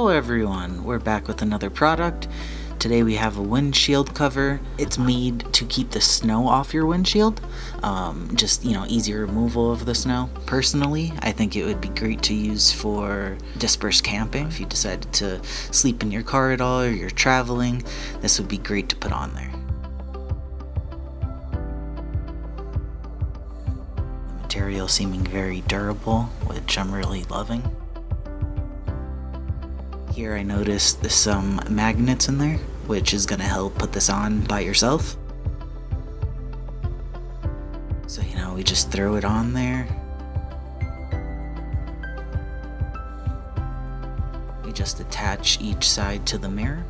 Hello everyone, we're back with another product. Today we have a windshield cover. It's made to keep the snow off your windshield. Just, easy removal of the snow. Personally, I think it would be great to use for dispersed camping. If you decided to sleep in your car at all or you're traveling, this would be great to put on there. The material seeming very durable, which I'm really loving. Here I noticed some magnets in there, which is going to help put this on by yourself. So, we just throw it on there. We just attach each side to the mirror.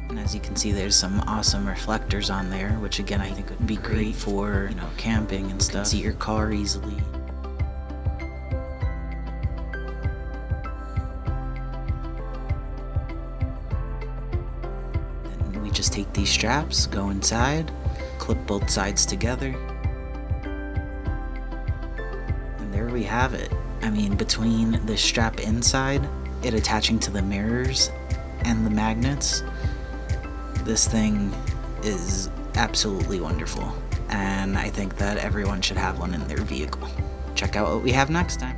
And as you can see, there's some awesome reflectors on there, which again I think would be great for, camping and stuff. See your car easily. Just take these straps, go inside, clip both sides together, and there we have it. I mean, between the strap inside, it attaching to the mirrors, and the magnets, this thing is absolutely wonderful, and I think that everyone should have one in their vehicle. Check out what we have next time.